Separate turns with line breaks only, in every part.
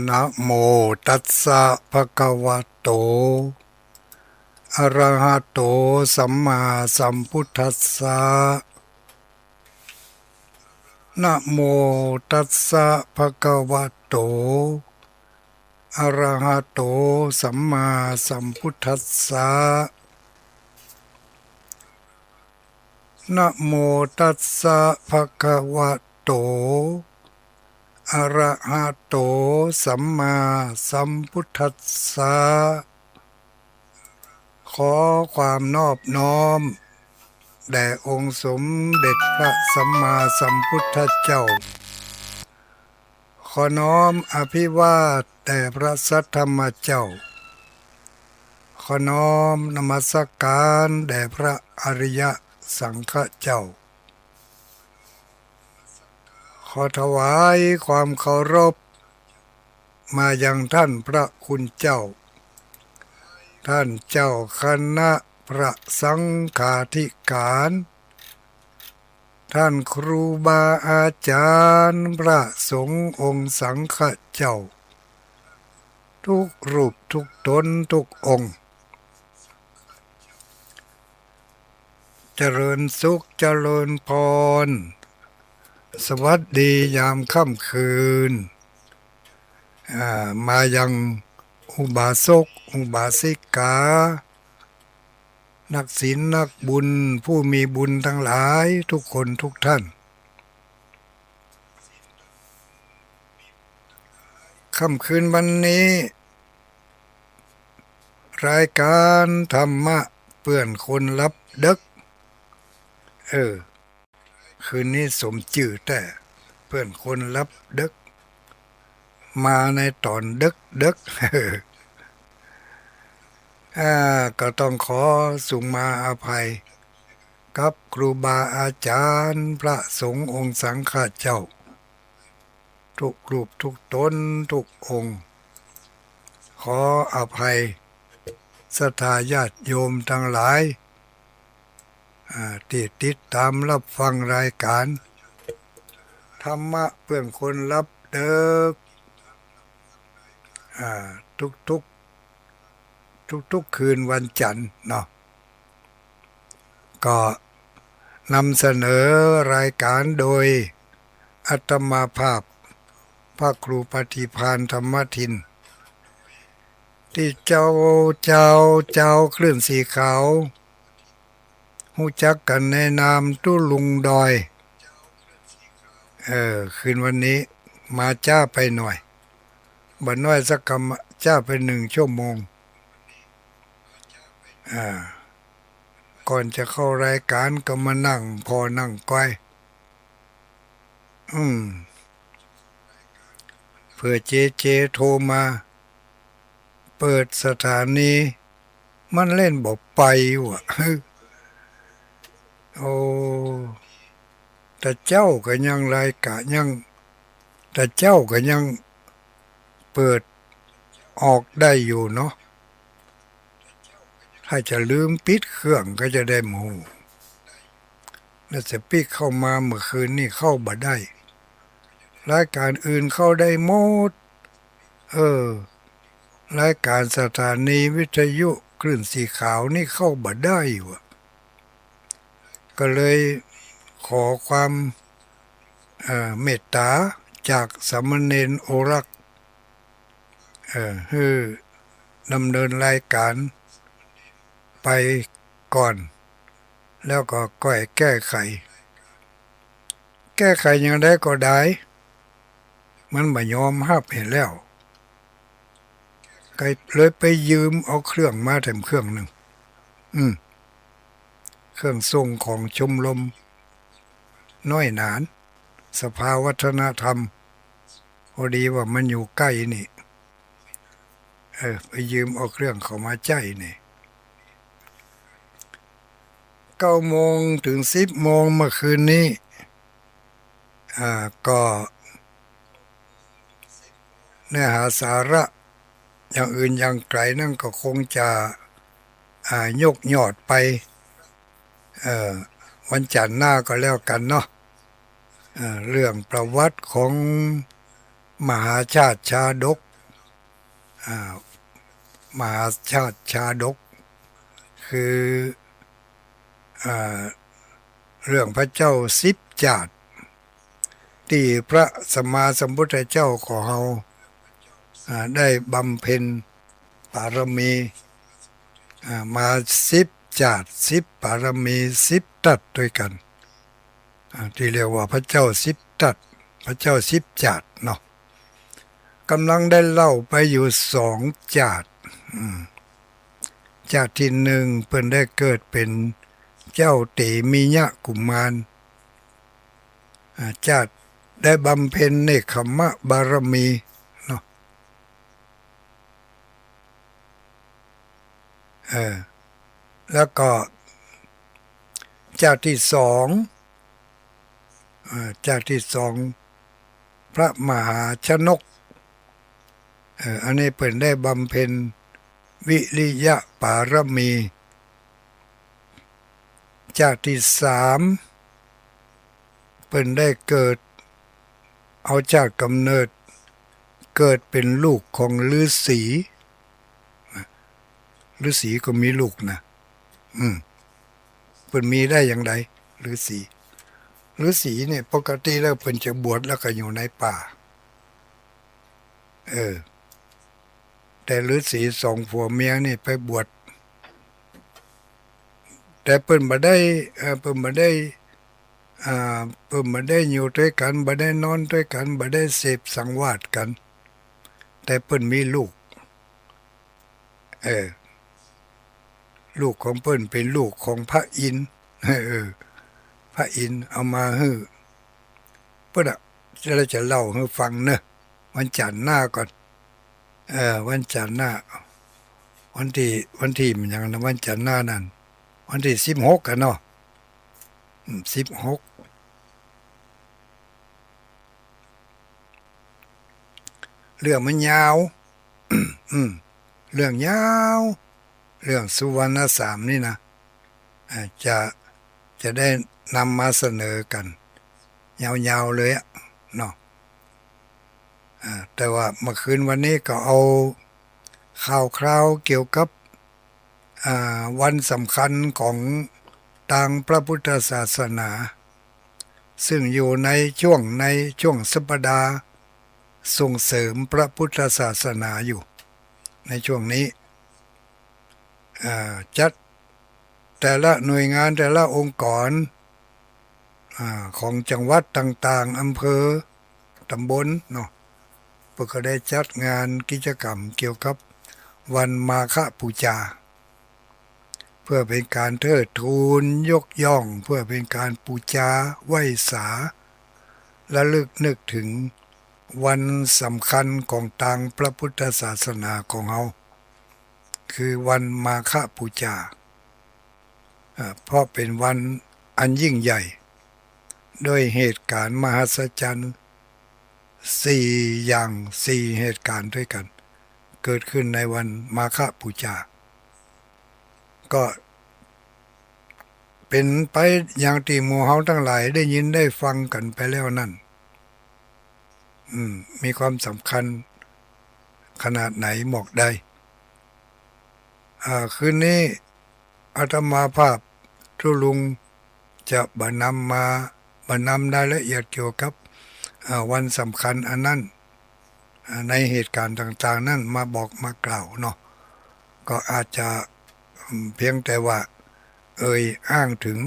นะโมตัสสะภะคะวะโตอะระหะโตสัมมาสัมพุทธัสสะนะโมตัสสะภะคะวะโตอะระหะโตสัมมาสัมพุทธัสสะนะโมตัสสะภะคะวะโตอะระหะโตสัมมาสัมพุทธัสสะขอความนอบน้อมแด่องค์สมเด็จพระสัมมาสัมพุทธเจ้าขอน้อมอภิวาทแด่พระสัทธรรมเจ้าขอน้อมนมัสการแด่พระอริยสังฆเจ้าขอถวายความเคารพมายังท่านพระคุณเจ้าท่านเจ้าคณะพระสังฆาธิการท่านครูบาอาจารย์พระสงฆ์องค์สังฆเจ้าทุกรูปทุกตนทุกองค์เจริญสุขเจริญพรสวัสดียามค่ำคืนมายังอุบาสกอุบาสิกานักศีลนักบุญผู้มีบุญทั้งหลายทุกคนทุกท่านค่ำคืนวันนี้รายการธรรมะเปื่อนคนรับดึกคืนนี้สมชื่อแต่เพื่อนคนรับดึกมาในตอนดึกก็ต้องขอสุมาอภัยกับครูบาอาจารย์พระสงฆ์องค์สังฆเจ้าทุกรูปทุกตนทุกองค์ขออภัยศรัทธาญาติโยมทั้งหลายที่ติดตามรับฟังรายการธรรมะเพื่อนคนรับเดิกทุกคืนวันจันทร์เนาะก็นำเสนอรายการโดยอาตมาภาพพระครูปฏิภาณธรรมทินที่เจ้าคลื่นสีขาวหูจักกันในนามตุลุงดอยคืนวันนี้มาจ้าไปหน่อยบัดน้อยสักคำจ้าไป1 ชั่วโมงก่อนจะเข้ารายการก็มานั่งพอนั่งก้อยเพื่อเจโทรมาเปิดสถานีมันเล่นบอกไปว่ะโอ้แต่เจ้าก็ยังรายการยังแต่เจ้าก็ยังเปิดออกได้อยู่เนาะถ้าจะลืมปิดเครื่องก็จะได้หมูแล้วจะปิดเข้ามาเมื่อคืนนี่เข้าบ่ได้รายการอื่นเข้าได้หมดรายการสถานีวิทยุคลื่นสีขาวนี่เข้าบ่ได้ว่ะก็เลยขอความเมตตาจากสามเณรโอรักให้ดำเนินรายการไปก่อนแล้วก็ก้อยแก้ไขอย่างใดก็ได้มันไม่ยอมรับเห็นแล้วก็เลยไปยืมเอาเครื่องมาแถมเครื่องหนึ่งเครื่องทรงของชมรมน้อยหนานสภาวัฒนธรรมพอดีว่ามันอยู่ใกล้นี่ไปยืมเอาเครื่องเขามาใจนี่9 โมงถึง10 โมงเมื่อคืนนี้ก็เนื้อหาสาระอย่างอื่นอย่างไกลนั่นก็คงจะยกยอดไปวันจันทร์หน้าก็แล้วกันเนาะเรื่องประวัติของ มหาชาติชาดกอ่ามหาชาติชาดกคืออ่าเรื่องพระเจ้าสิบจาตุที่พระสัมมาสัมพุทธเจ้าของเราได้บำเพ็ญบารมีมาสิบจาตุสิบปารมีสิบตัดด้วยกันที่เรียกว่าพระเจ้าสิบตัดพระเจ้าสิบจาตุเนาะกำลังได้เล่าไปอยู่สองจาตุจาตุที่หนึ่งเพิ่นได้เกิดเป็นเจ้าเตมียะกุมารจาตุได้บำเพ็ญเนกขมะบารมีเนาะแล้วก็จาตุที่สองจาตุที่สองพระมหาชนกอันนี้เพิ่นได้บำเพ็ญวิริยะปารมีจาตุที่สามเพิ่นได้เกิดเอาจากกำเนิดเกิดเป็นลูกของฤาษีฤาษีก็มีลูกนะเพิ่นมีได้อย่างไรฤาษีเนี่ยปกติแล้วเพิ่นจะบวชแล้วก็อยู่ในป่าแต่ฤาษีสองผัวเมียนี่ไปบวชแต่เพิ่นบ่ได้เพิ่นบ่ได้เพิ่นบ่ได้อยู่ด้วยกันบ่ได้นอนด้วยกันบ่ได้เสพสังวาสกันแต่เพิ่นมีลูกลูกของเพิ่นเป็นลูกของพระอินทร์พระอินทร์เอามาให้เพิ่นจะเล่าให้ฟังเนอะวันจันทร์หน้าก่อนวันจันทร์หน้าวันที่มันยังนะวันจันทร์หน้านั่นวันที่16กันเนาะ16เรื่องมันยาวเรื่องยาวเรื่องสุวรรณสามนี่นะจะได้นำมาเสนอกันยาวๆเลยเนาะแต่ว่าเมื่อคืนวันนี้ก็เอาข่าวคราวเกี่ยวกับวันสำคัญของทางพระพุทธศาสนาซึ่งอยู่ในช่วงสัปดาห์ส่งเสริมพระพุทธศาสนาอยู่ในช่วงนี้จัดแต่ละหน่วยงานแต่ละองค์กรของจังหวัดต่างๆอำเภอตำบลเนาะเพื่อก็ได้จัดงานกิจกรรมเกี่ยวกับวันมาฆบูชาเพื่อเป็นการเทิดทูนยกย่องเพื่อเป็นการบูชาไหว้สาและลึกนึกถึงวันสำคัญของทางพระพุทธศาสนาของเราคือวันมาฆบูชาเพราะเป็นวันอันยิ่งใหญ่โดยเหตุการณ์มหัศจรรย์4เหตุการณ์ด้วยกันเกิดขึ้นในวันมาฆบูชาก็เป็นไปอย่างที่หมู่เฮาทั้งหลายได้ยินได้ฟังกันไปแล้วนั่นมีความสำคัญขนาดไหนบอกได้คืนนี้อาตมาภาพทุลุงจะบรรนำรายละเอียดเกี่ยวกับวันสำคัญอันนั้นในเหตุการณ์ต่างๆนั่นมาบอกมากล่าวเนาะก็อาจจะเพียงแต่ว่าอ้างถึง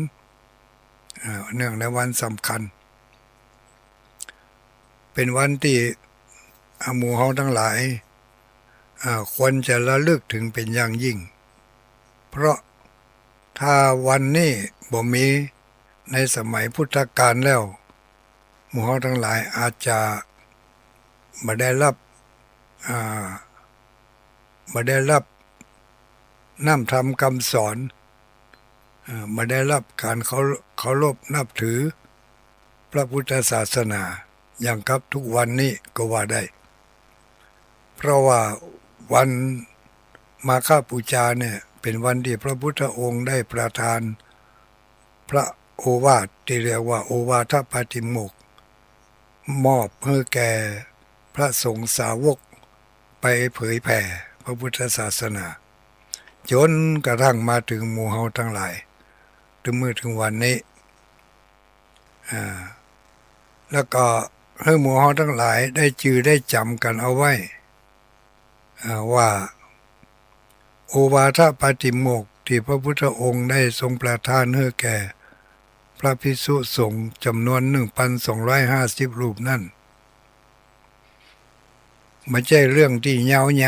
เนื่องในวันสำคัญเป็นวันที่หมู่เฮาทั้งหลายควรจะระลึกถึงเป็นอย่างยิ่งเพราะถ้าวันนี้บ่มีในสมัยพุทธกาลแล้วหมู่เฮาทั้งหลายอาจจะบ่ได้รับน้ำธรรมคำสอนบ่ได้รับการเคารพนับถือพระพุทธศาสนาอย่างกับทุกวันนี้ก็ว่าได้เพราะว่าวันมาฆบูชาเนี่ยเป็นวันที่พระพุทธองค์ได้ประทานพระโอวาทที่เรียกว่าโอวาทปาติโมกข์มอบให้แก่ พระสงฆ์สาวกไปเผยแผ่พระพุทธศาสนาจนกระทั่งมาถึงหมู่เฮาทั้งหลายถึงมือถึงวันนี้แล้วก็ให้หมู่เฮาทั้งหลายได้จือได้จำกันเอาไว้ว่าโอวาทปาติโมกข์ที่พระพุทธองค์ได้ทรงประทานให้แก่พระภิกษุสงฆ์จำนวน 1,250 รูปนั่นไม่ใช่เรื่องที่ยาวๆ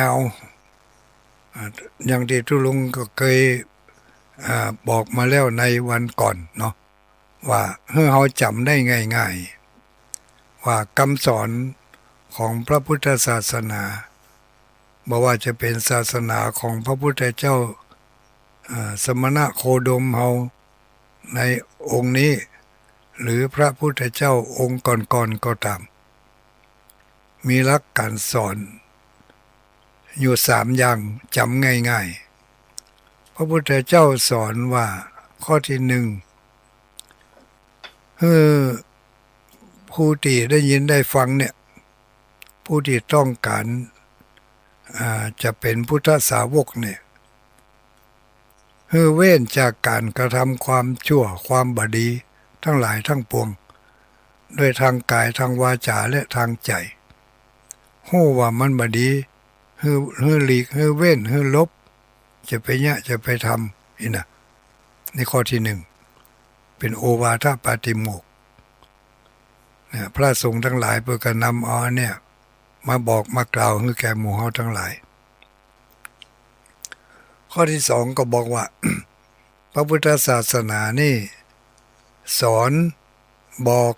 อย่างที่ทุลุงก็เคยบอกมาแล้วในวันก่อนเนาะว่าให้เราจำได้ง่ายๆว่าคำสอนของพระพุทธศาสนาบ่ว่าจะเป็นศาสนาของพระพุทธเจ้าสมณะโคดมเฮาในองค์นี้หรือพระพุทธเจ้าองค์ก่อนๆก็ตามมีหลักการสอนอยู่3อย่างจำง่ายๆพระพุทธเจ้าสอนว่าข้อที่ผู้ที่ได้ยินได้ฟังเนี่ยผู้ที่ต้องการจะเป็นพุทธสาวกเนี่ยเว้นจากการกระทำความชั่วความบดีทั้งหลายทั้งปวงด้วยทางกายทางวาจาและทางใจฮู้ว่ามันบดีหลีกเว้นลบจะไปจะไปทำนี่นะในข้อที่เป็นโอวาทปาติโมกข์เนี่ยพระสงฆ์ทั้งหลายเพื่อการนำเอาเนี่ยมาบอกมากล่าวให้แก่หมู่เฮาทั้งหลายข้อที่2ก็บอกว่า พระพุทธศาสนานี่สอนบอก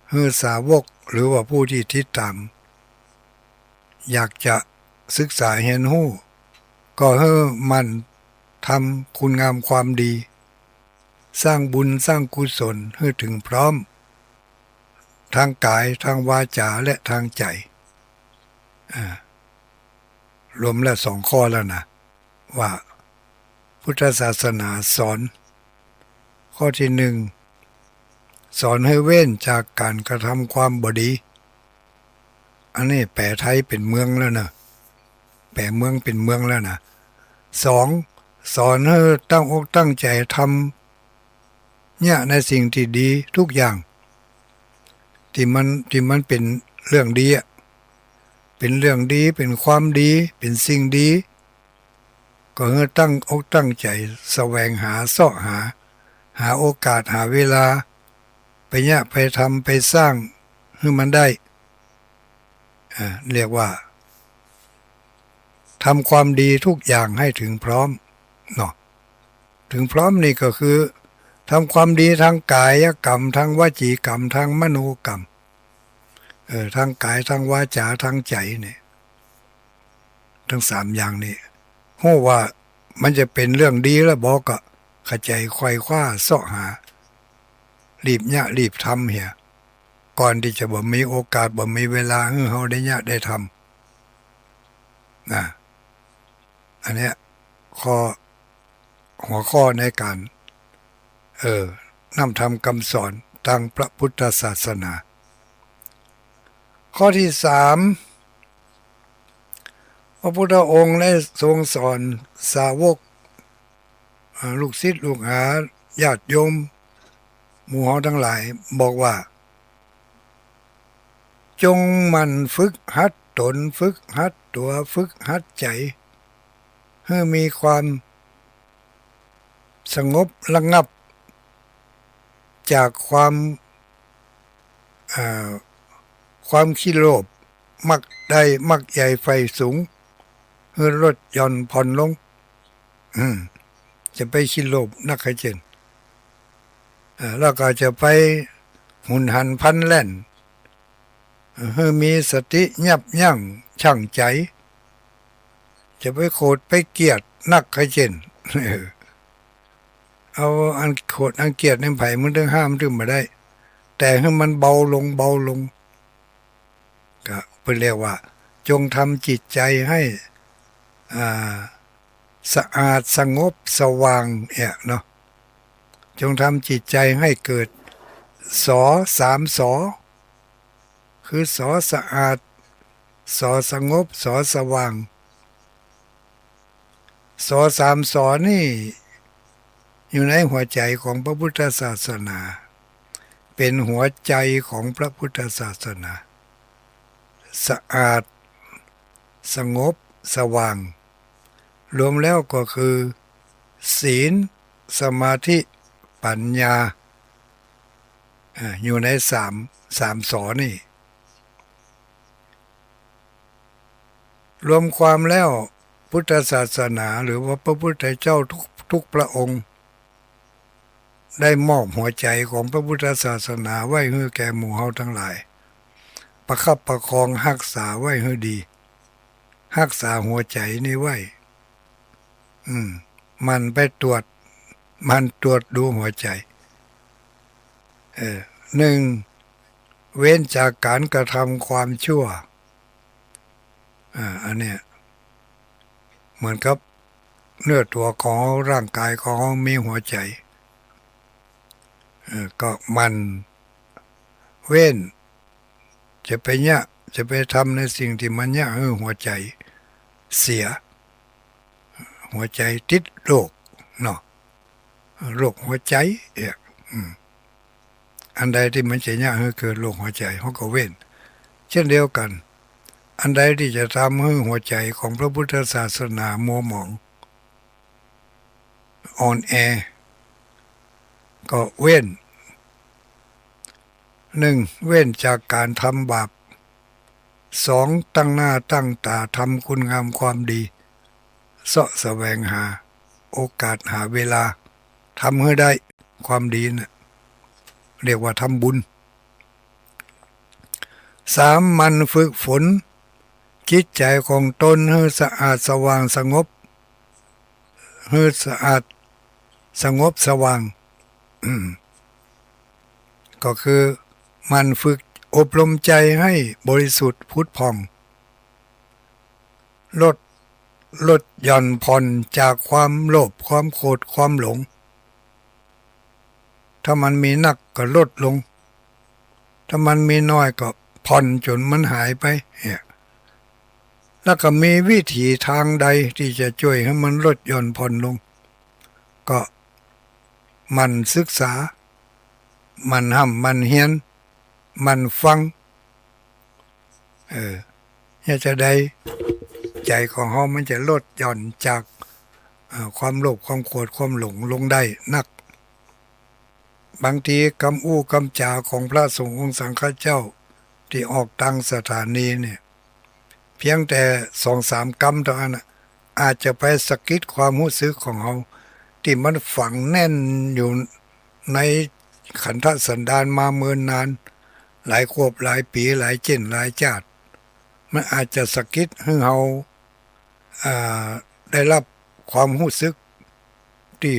ให้สาวกหรือว่าผู้ที่ติดตามอยากจะศึกษาเห็นรู้ก็ให้มันทำคุณงามความดีสร้างบุญสร้างกุศลให้ถึงพร้อมทางกายทางวาจาและทางใจรวมแล้ว2ข้อแล้วนะว่าพุทธศาสนาสอนข้อที่สอนให้เว้นจากการกระทำความบดีอันนี้แปลไทยเป็นเมืองแล้วนะแปลเมืองเป็นเมืองแล้วนะ2สอนให้ตั้งอกตั้งใจทำเนี่ยในสิ่งที่ดีทุกอย่างที่มันเป็นเรื่องดีเป็นเรื่องดีเป็นความดีเป็นสิ่งดีก็ให้ตั้งอกตั้งใจแสวงหาเสาะหาโอกาสหาเวลาไปทำไปสร้างให้มันได้เรียกว่าทำความดีทุกอย่างให้ถึงพร้อมเนาะถึงพร้อมนี่ก็คือทำความดีทางกายกรรมทางวจีกรรมทางมโนกรรมทางกายทางวาจาทางใจเนี่ยทั้ง3อย่างนี้ฮู้ว่ามันจะเป็นเรื่องดีแล้วบอกก็เข้าใจไขว่คว้าเสาะหารีบทำเหียก่อนที่จะบ่มีโอกาสบ่มีเวลาให้เฮาได้ทำนะอันเนี้ยหัวข้อในการนำธรรมคำสอนทางพระพุทธศาสนาข้อที่พระพุทธองค์ได้ทรงสอนสาวกลูกศิษย์ลูกหาญาติโยมหมู่เฮาทั้งหลายบอกว่าจงมันฝึกหัดตนฝึกหัดตัวฝึกหัดใจให้มีความสงบระงับจากความขี้โลภมักใหญ่ไฟสูงให้ลดหย่อนผ่อนลงจะไปขี้โลภนักขจรแล้วก็จะไปหุนหันพลันแล่นให้มีสติยับยั้งชั่งใจจะไปโกรธไปเกลียดนักขจรเอาอันโกรธอันเกลียดในไผ่มันถึงห้ามถึงมาได้แต่ให้มันเบาลงก็เพื่อเรียกว่าจงทำจิตใจให้สะอาดสงบสว่างเนาะจงทำจิตใจให้เกิด3 สอคือสอสะอาด สอสงบสอสว่างสอสามสอนี่อยู่ในหัวใจของพระพุทธศาสนาเป็นหัวใจของพระพุทธศาสนาสะอาดสงบสว่างรวมแล้วก็คือศีลสมาธิปัญญาอยู่ในสามสอนี่รวมความแล้วพุทธศาสนาหรือว่าพระพุทธเจ้าทุกพระองค์ได้มอบหัวใจของพระพุทธศาสนาไว้ให้แก่หมู่เฮาทั้งหลายประคับประคองรักษาไว้ให้ดีรักษาหัวใจนี้ไว้มันไปตรวจดูหัวใจหนึ่งเว้นจากการกระทำความชั่วอันเนี้ยเหมือนกับเนื้อตัวของร่างกายของมีหัวใจก็มันเว้นจะไปทำในสิ่งที่มันให้หัวใจเสียหัวใจติดโรคเนาะโรคหัวใจอันใดที่มันจะให้เกิดโรคหัวใจเขาก็เว้นเช่นเดียวกันอันใดที่จะทำให้หัวใจของพระพุทธศาสนามัวหมองอ่อนแอก็เว้นหนึ่งเว้นจากการทำบาปสองตั้งหน้าตั้งตาทำคุณงามความดีเสาะแสวงหาโอกาสหาเวลาทำให้ได้ความดีนะเรียกว่าทำบุญสามมันฝึกฝนจิตใจของตนให้สะอาดสว่างสงบให้สะอาดสงบสว่างก็คือมันฝึกอบรมใจให้บริสุทธิ์พุทธพองลดหย่อนผ่อนจากความโลภความโกรธความหลงถ้ามันมีหนักก็ลดลงถ้ามันมีน้อยก็ผ่อนจนมันหายไปแล้วก็มีวิธีทางใดที่จะช่วยให้มันลดหย่อนผ่อนลงก็มันศึกษามันมันเฮียนมันฟังจะได้ใจของเขามันจะลดหย่อนจากความโลภความโกรธความหลงลงได้นักบางทีคำอู้คำจาของพระสงฆ์องค์สังฆเจ้าที่ออกตั้งสถานีเนี่ยเพียงแต่2-3คำเท่านั้นอาจจะไปสะกิดความรู้สึกของเขาที่มันฝังแน่นอยู่ในขันธสันดานมาเมินนานหลายขวบหลายปีหลายเจนหลายชาติมันอาจจะสะกิดให้เราได้รับความรู้สึกที่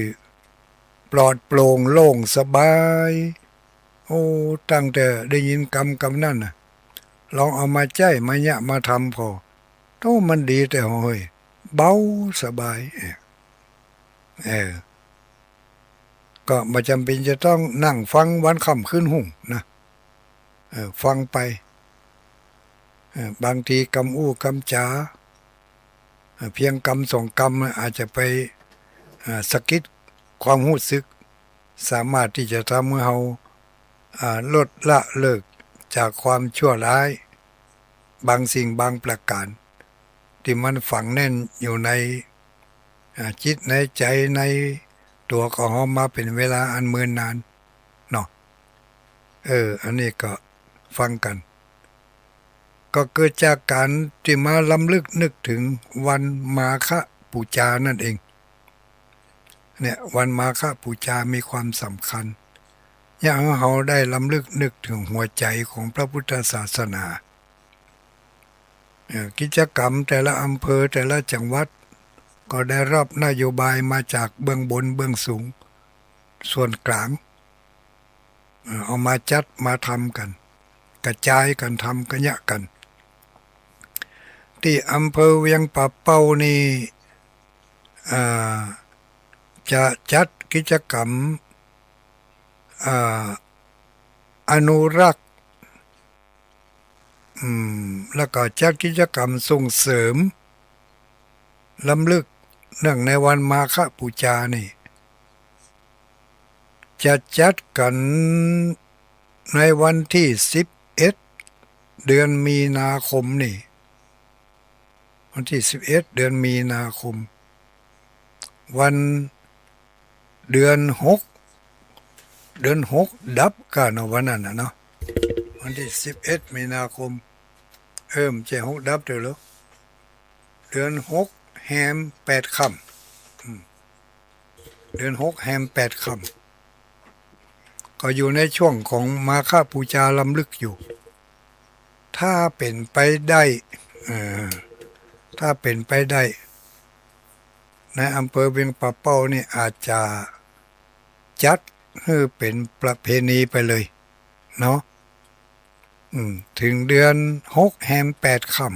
ปลอดโปร่งโล่งสบายโอ้ตั้งแต่ได้ยินคำนั่นลองเอามาใจมาทำพอโตมันดีแต่เฮ้ยเบาสบายก็ไม่จำเป็นจะต้องนั่งฟังวันค่ำคืนหุ่งนะฟังไปบางทีคำอู้คำจาเพียง2 คำอาจจะไปสะกิดความรู้สึกสามารถที่จะทำให้เราลดละเลิกจากความชั่วร้ายบางสิ่งบางประการที่มันฝังแน่นอยู่ในจิตในใจในตัวของเรามาเป็นเวลาอันเมินนานเนาะอันนี้ก็ฟังกันก็เกิดจากการที่มาล้ำลึกนึกถึงวันมาฆบูชานั่นเองเนี่ยวันมาฆบูชามีความสำคัญอยากให้เราได้ล้ำลึกนึกถึงหัวใจของพระพุทธศาสนากิจกรรมแต่ละอำเภอแต่ละจังหวัดก็ได้รับนโยบายมาจากเบื้องบนเบื้องสูงส่วนกลางเอามาจัดมาทำกันกระจายกันทำกันกันที่อำเภอเวียงป่าเป้านี่จะจัดกิจกรรมอนุรักษ์ แล้วก็จัดกิจกรรมส่งเสริมล้ำลึกเนื่องในวันมาฆบูชานี่จะจัดกันในวันที่11เดือนมีนาคมนี่วันที่11เดือนมีนาคมวันเดือน6ดับกันเนาะวันนั้นนะเนาะวันที่11มีนาคมไม่ใช่6ดับเด้อเหรอเดือน6แฮม8ค่ำเดือน6แฮม8ค่ำก็อยู่ในช่วงของมาฆบูชาล้ำลึกอยู่ถ้าเป็นไปได้ถ้าเป็นไปได้ในอำเภอเวียงป่าเป้านี่อาจจะจัดให้เป็นประเพณีไปเลยเนาะถึงเดือน6แฮม8ค่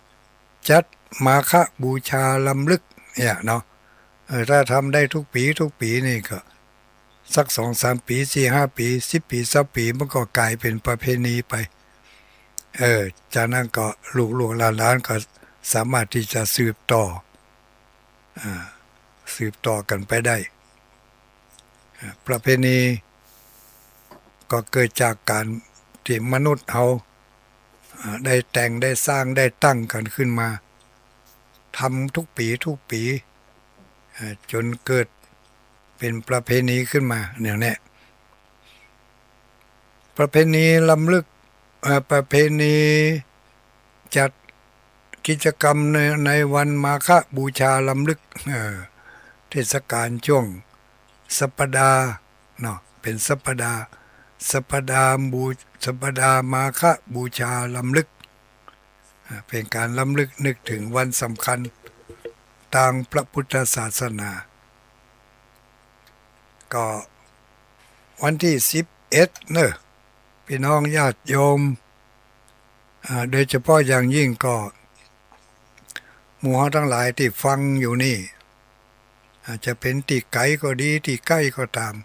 ำจัดมาฆบูชาล้ำลึกเนี่ยเนาะถ้าทำได้ทุกปีนี่ก็สัก2-3 ปี4-5 ปี10 ปี20 ปีมันก็กลายเป็นประเพณีไปจากนั้นก็ลูกหลานก็สามารถที่จะสืบต่อกันไปได้ประเพณีก็เกิดจากการที่มนุษย์เราได้แต่งได้สร้างได้ตั้งกันขึ้นมาทำทุกปีจนเกิดเป็นประเพณีขึ้นมาเนี่ยประเพณีล้ำลึกประเพณีจัดกิจกรรมในวันมาฆบูชาล้ำลึกเทศกาลช่วงสัปดาห์เนาะเป็นสัปดาห์มาฆบูชาล้ำลึกเป็นการล้ำลึกนึกถึงวันสำคัญทางพระพุทธศาสนาก็วันที่11เนอะพี่น้องญาติโยมโดยเฉพาะอย่างยิ่งก็หมู่เฮาทั้งหลายที่ฟังอยู่นี่อาจจะเป็นที่ไกลก็ดีที่ใกล้ก็ตาม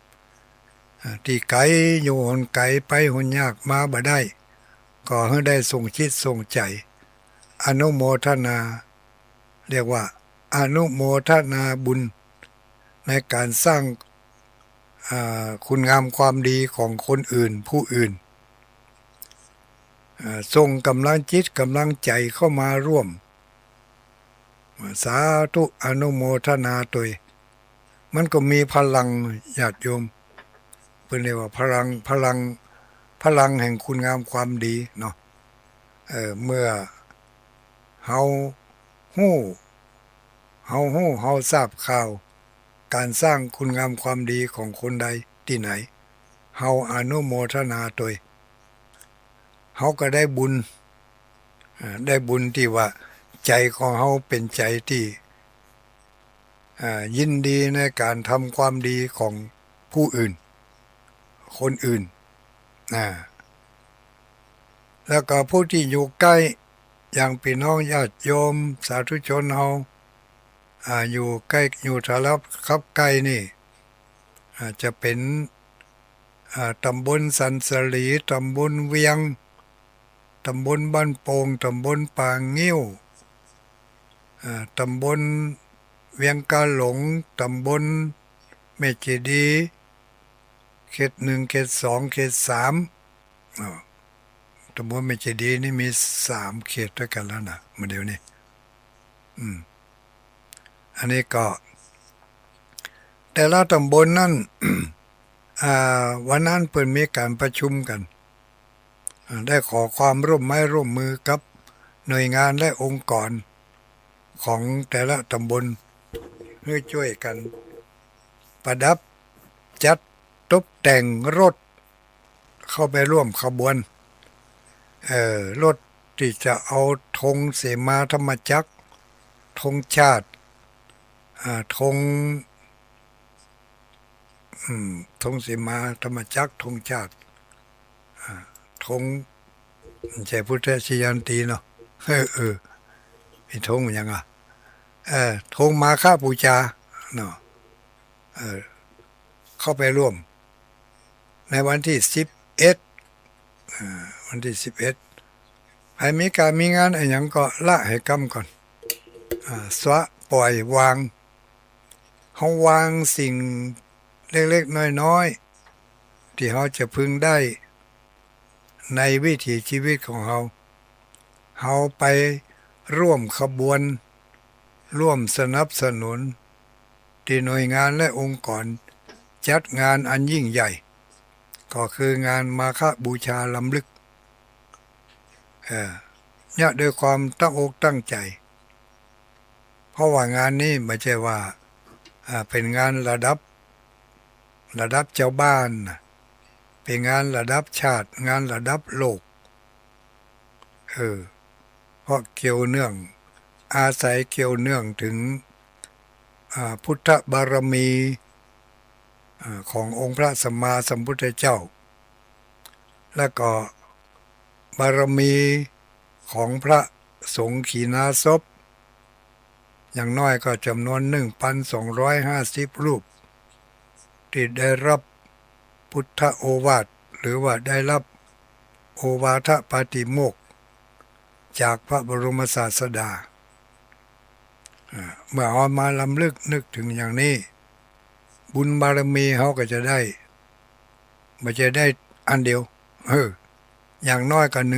ที่ไกลอยู่หนไกลไปหนยากมาบ่ได้ก็ให้ได้ส่งจิตส่งใจอนุโมทนาเรียกว่าอนุโมทนาบุญในการสร้างคุณงามความดีของคนอื่นผู้อื่นส่งกำลังจิตกำลังใจเข้ามาร่วมสาธุอนุโมทนาตัวมันก็มีพลังญาติโยมเป็นเรียกว่าพลังแห่งคุณงามความดีเนาะเมื่อเฮาฮู้เฮาทราบข่าวการสร้างคุณงามความดีของคนใดที่ไหนเฮาอนุโมทนาตัวเฮาก็ได้บุญที่ว่าใจของเฮาเป็นใจที่ยินดีในการทำความดีของผู้อื่นคนอื่นแล้วก็ผู้ที่อยู่ใกล้อย่างพี่น้องญาติโยมสาธุชนเฮาอยู่ใกล้อยู่ทะลับครับใกล้นี่จะเป็นตำบลสันสลีตำบลเวียงตำบลบ้านโป่งตำบลปางงิ้วตำบลเวียงกาหลงตำบลแม่เจดีเขต1เขต2เขต3ตำบลแม่เจดีนี่มี3เขตด้วยกันแล้วนะเมื่อเดี๋ยวนี้อันนี้ก็แต่ละตำบลนั่น วันนั้นเปิดมีการประชุมกันได้ขอความร่วมมือกับหน่วยงานและองค์กรของแต่ละตำบลเพื่อช่วยกันประดับจัดตกแต่งรถเข้าไปร่วมขบวนรถที่จะเอาธงเสมาธรรมจักรธงชาติธงเสมาธรรมจักรธงชาติธงใจพุทธชยันตีเนาะมีธงยังธงมาฆบูชาเนาะเข้าไปร่วมในวันที่11วันที่11 ไอ้มีการมีงานไอ้หยังก็ละให้กำก่อนสวะปล่อยวางเฮาวางสิ่งเล็กๆน้อยๆที่เขาจะพึงได้ในวิถีชีวิตของเขาไปร่วมขบวนร่วมสนับสนุนที่หน่วยงานและองค์กรจัดงานอันยิ่งใหญ่ก็คืองานมาฆบูชาล้ำลึกเนี่ยด้วยความตั้งอกตั้งใจเพราะว่างานนี้ไม่ใช่ว่าเป็นงานระดับเจ้าบ้านเป็นงานระดับชาติงานระดับโลกเพราะเกี่ยวเนื่องอาศัยเกี่ยวเนื่องถึงพุทธบารมีขององค์พระสัมมาสัมพุทธเจ้าและก็บารมีของพระสงฆ์ขีณาสพอย่างน้อยก็จำนวน 1,250 รูปที่ได้รับพุทธโอวาทหรือว่าได้รับโอวาทปาติโมกข์จากพระบรมศาสดาเมื่อเอามาลำลึกนึกถึงอย่างนี้บุญบารมีเขาก็จะได้ไม่จะได้อันเดียวอย่างน้อยก็1,250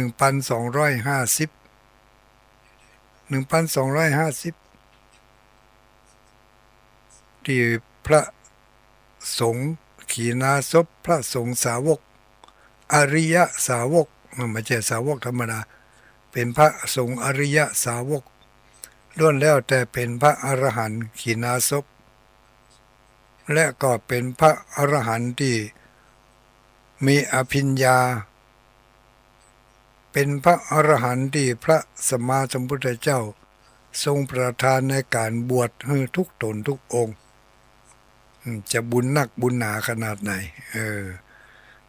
ที่พระสงฆ์ขีณาสพพระสงฆ์สาวกอริยสาวกมันไม่ใช่สาวกธรรมดาเป็นพระสงฆ์อริยสาวกล้วนแล้วแต่เป็นพระอรหันต์ขีณาสพและก็เป็นพระอรหันต์ที่มีอภิญญาเป็นพระอรหันต์ที่พระสัมมาสัมพุทธเจ้าทรงประทานในการบวชให้ทุกตนทุกองค์จะบุญนักบุญหนาขนาดไหน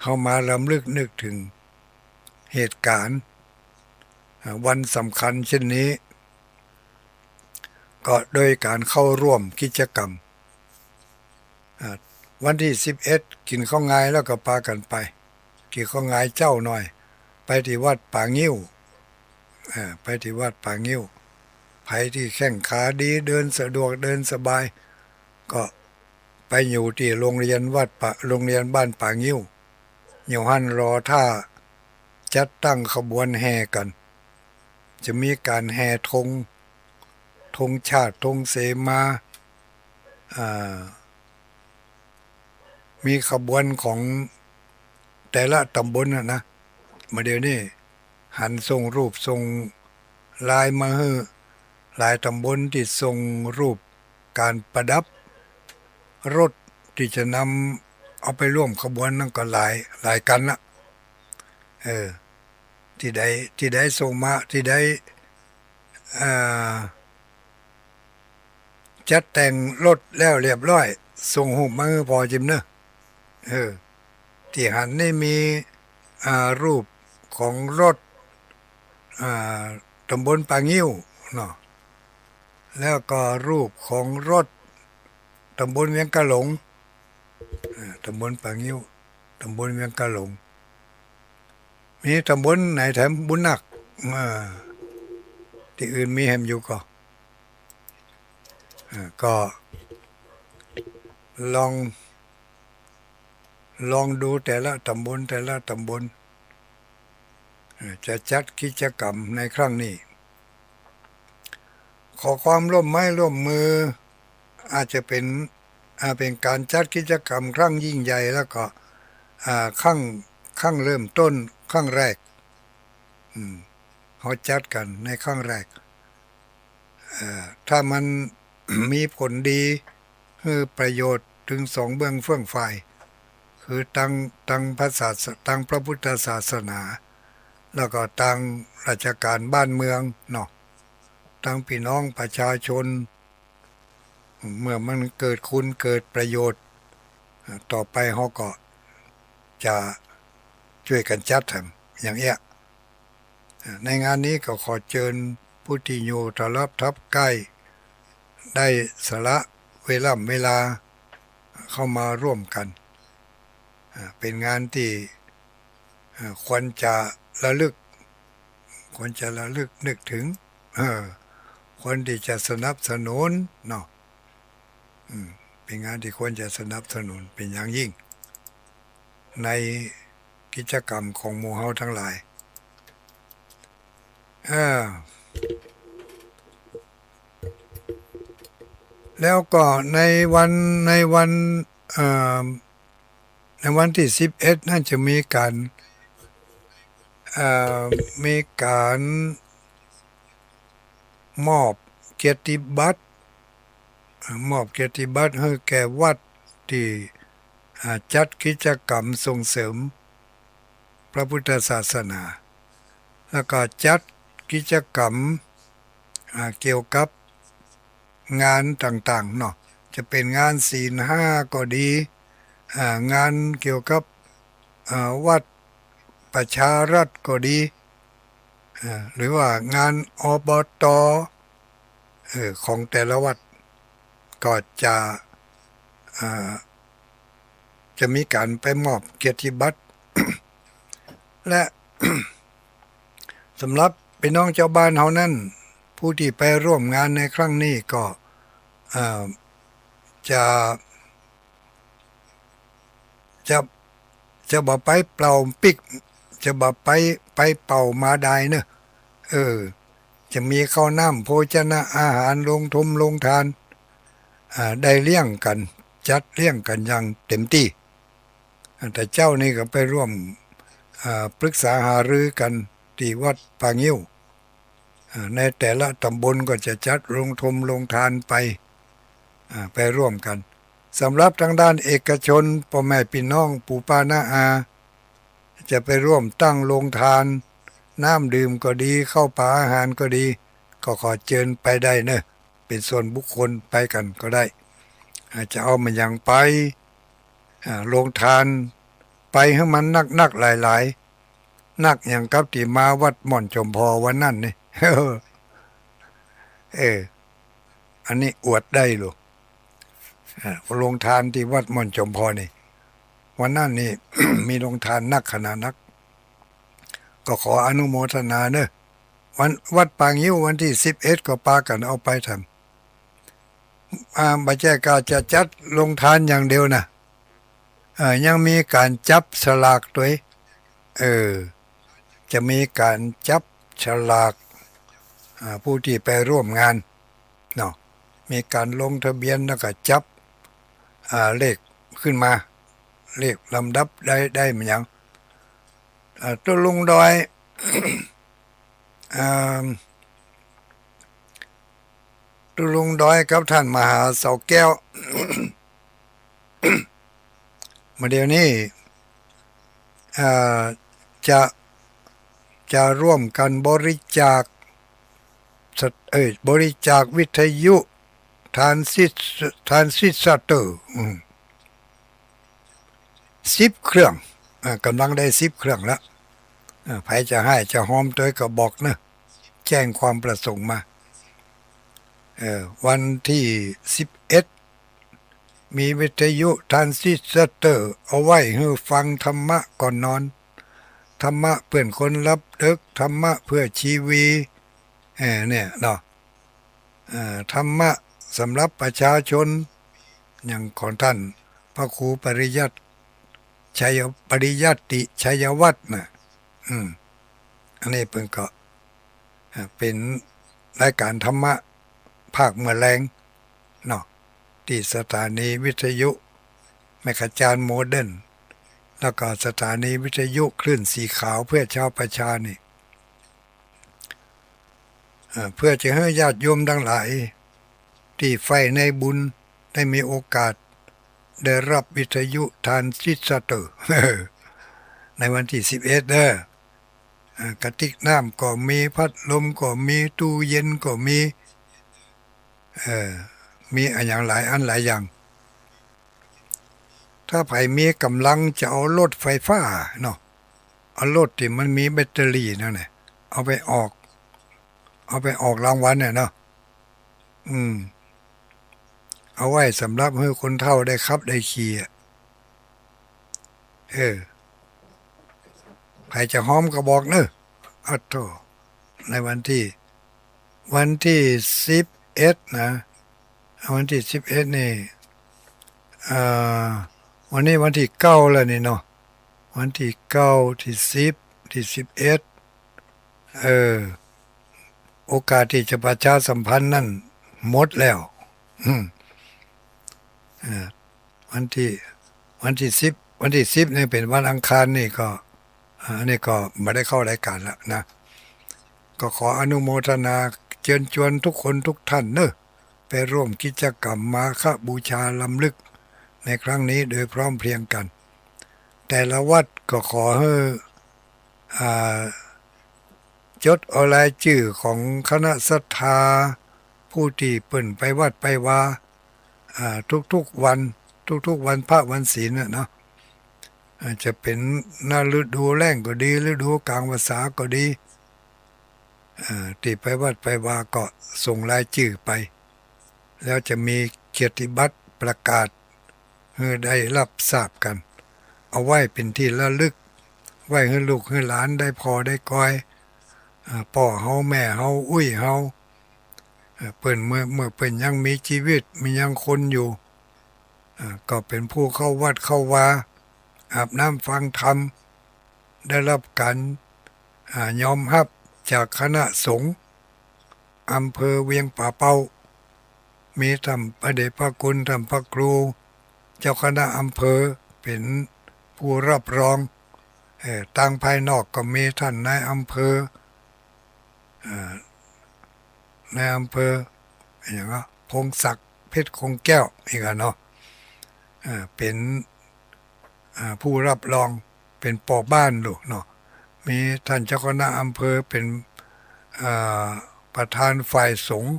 เข้ามาลำลึกนึกถึงเหตุการณ์วันสำคัญเช่นนี้ก็โดยการเข้าร่วมกิจกรรมวันที่11กินข้าวงายแล้วก็พากันไปกินข้าวงายเจ้าหน่อยไปที่วัดป่างิ้วไปที่วัดป่างิ้วใครที่แข้งขาดีเดินสะดวกเดินสบายก็ไปอยู่ที่โรงเรียนบ้านป่างิ้วอยู่หันรอท่าจัดตั้งขบวนแห่กันจะมีการแห่ธงชาติธงเสมามีขบวนของแต่ละตำบลนะมาเดี๋ยวนี้หันส่งรูปส่งลายมาให้หลายตำบลที่ส่งรูปการประดับรถที่จะนำเอาไปร่วมขบวนนั่นก็หลายกันละที่ได้ส่งมาที่ได้จัดแต่งรถแล้วเรียบร้อยส่งหูปมาให้พอจิมเนอะที่หันนี่มีรูปของรถตำบลป่างิ้วเนาะแล้วก็รูปของรถตำบลเวียงกะหลงตำบลป่างิ้วตำบลเวียงกะหลงมีตำบลไหนแถมบุญนักที่อื่นมีแฮมอยู่ก็ลองดูแต่ละตำบลจะจัดกิจกรรมในครั้งนี้ขอความร่วมไม้ร่วมมืออาจจะเป็นการจัดกิจกรรมครั้งยิ่งใหญ่แล้วก็ครั้งเริ่มต้นครั้งแรกเขาจัดกันในครั้งแรกถ้ามัน มีผลดีคือประโยชน์ถึง2เบื้องเฟื่องฝ่ายคือตั้งพระพุทธศาสนาแล้วก็ตั้งราชการบ้านเมืองเนาะตั้งพี่น้องประชาชนเมื่อมันเกิดคุณเกิดประโยชน์ต่อไปเขาก็จะช่วยกันจัดทำอย่างเงี้ยในงานนี้ก็ขอเชิญผู้ที่อยู่ทรับทับใกล้ได้สละเวลาเข้ามาร่วมกันเป็นงานที่ควรจะระลึก ควรจะระลึกนึกถึงคนที่จะสนับสนุนเนาะเป็นงานที่ควรจะสนับสนุนเป็นอย่างยิ่งในกิจกรรมของหมู่เฮาทั้งหลายแล้วก็ในวันที่11น่าจะมีการมอบเกียรติบัตรให้แก่วัดที่จัดกิจกรรมส่งเสริมพระพุทธศาสนาแล้วก็จัดกิจกรรมเกี่ยวกับงานต่างๆเนาะจะเป็นงานศีลห้าก็ดีงานเกี่ยวกับวัดประชารัฐก็ดีหรือว่างานอบตของแต่ละวัดก็จะมีการไปมอบเกียรติบัตร และสำหรับพี่น้องชาวบ้านเฮานั้นผู้ที่ไปร่วมงานในครั้งนี้ก็จะบ่ไปเปล่าปิกจะบ่ไปเป่ามาได้เนอะจะมีข้าวน้ำโภชนะอาหารลงทุมลงทานได้เลี้ยงกันจัดเลี้ยงกันอย่างเต็มที่แต่เจ้านี่ก็ไปร่วมปรึกษาหารือกันที่วัดปางยิ้วในแต่ละตำบลก็จะจัดลงทุมลงทานไปร่วมกันสำหรับทางด้านเอกชนพ่อแม่พี่น้องปู่ป้าน้าอาจะไปร่วมตั้งโรงทานน้ำดื่มก็ดีข้าวปลาอาหารก็ดีก็ขอเชิญไปได้เนอะเป็นส่วนบุคคลไปกันก็ได้จะเอามันอย่างไปโรงทานไปให้มันนักหลายนักอย่างกับที่มาวัดหม่อนจมพอวันนั้นนี่ อันนี้อวดได้หรอโรงทานที่วัดหม่อนจมพอนี่วันนั้นนี่ มีโรงทานนักขนาดนักก็ขออนุโมทนาเนอะวัดปางยิ้ววันที่11ก็ปากันเอาไปทำบัจเจกาจะจัดโรงทานอย่างเดียวนะยังมีการจับฉลากด้วยจะมีการจับฉลากผู้ที่ไปร่วมงานเนาะมีการลงทะเบียนแล้วก็จับเลขขึ้นมาเลขลำดับได้มันยังตัวลุงดอย ตัวลุงดอยกับท่านมหาเสาแก้ว มาเดี๋ยวนี้จะร่วมกันบริจาควิทยุทรานซิสเตอร์10 เครื่องกำลังได้10 เครื่องแล้วใครจะให้จะหอมตัวก็บอกนะแจ้งความประสงค์มาวันที่11มีวิทยุทรานซิสเตอร์เอาไว้ให้ฟังธรรมะก่อนนอนธรรมะเพื่อนคนรับดึกธรรมะเพื่อชีวีเนี่ยเนาะธรรมะสำหรับประชาชนอย่างของท่านพระครูปริยัติชัยวัฒน์นะอันนี้เพิ่งก็เป็นรายการธรรมะภาคเมื่อแรงเนาะที่สถานีวิทยุแมกจานโมเดิร์นแล้วก็สถานีวิทยุคลื่นสีขาวเพื่อชาวประชานี่เพื่อจะให้ญาติโยมทั้งหลายที่ใฝ่ในบุญได้มีโอกาสได้รับวิทยุทรานซิสเตอร์ ในวันที่11เด้อกระติกน้ำก็มีพัดลมก็มีตู้เย็นก็มีอย่างหลายอันหลายอย่างถ้าใครมีกำลังจะเอารถไฟฟ้าเนาะเอารถที่มันมีแบตเตอรี่นั่นแหละเอาไปออกรางวัลเนี่ยเนาะเอาไว้สำหรับให้คนเฒ่าได้ขับได้ขี่ใครจะหอมก็บอกเนอะอัตโต ในวันที่11นะวันที่11นี่อ่าวันนี้วันที่9แล้วนี่เนาะวันที่9ที่10ที่11เออโอกาสที่จะประชาสัมพันธ์นั่นหมดแล้วอืมเออวันที่วันที่10นี่เป็นวันอังคารนี่ก็อันนี้ก็ไม่ได้เข้ารายการแล้วนะก็ขออนุโมทนาเชิญชวนทุกคนทุกท่านเนอะไปร่วมกิจกรรมมาฆบูชาล้ำลึกในครั้งนี้โดยพร้อมเพรียงกันแต่ละวัดก็ขอให้อ่าจดเอารายชื่อของคณะศรัทธาผู้ที่เปิ่นไปวัดไปว่าทุกวันพระวันศีลน่ะเนาะอาจจะเป็นหน้าฤดูแล้งก็ดีฤดูกลางภาษาก็ดีที่ไปวัดไปว่าก็ส่งรายชื่อไปแล้วจะมีเกียรติบัตรประกาศให้ได้รับทราบกันเอาไว้เป็นที่ระลึกไว้ให้ลูกให้หลานได้พอได้ก้อยพ่อเฮาแม่เฮาอุ้ยเฮาเปิ้นเมื่อเปิ้นยังมีชีวิตมียังคนอยู่ก็เป็นผู้เข้าวัดเข้าวาอาบน้ำฟังธรรมได้รับการยอมรับจากคณะสงฆ์อำเภอเวียงป่าเป้ามีท่านพระเดชพระคุณท่านพระครูเจ้าคณะอำเภอเป็นผู้รับรองทางภายนอกก็มีท่านนายอำเภอในอำเภออย่างว่าพงศักดิ์เพชรคงแก้วอีกเนาะเป็นผู้รับรองเป็นปอบ้านลูกเนาะมีท่านเจ้าคณะอำเภอเป็นประธานฝ่ายสงฆ์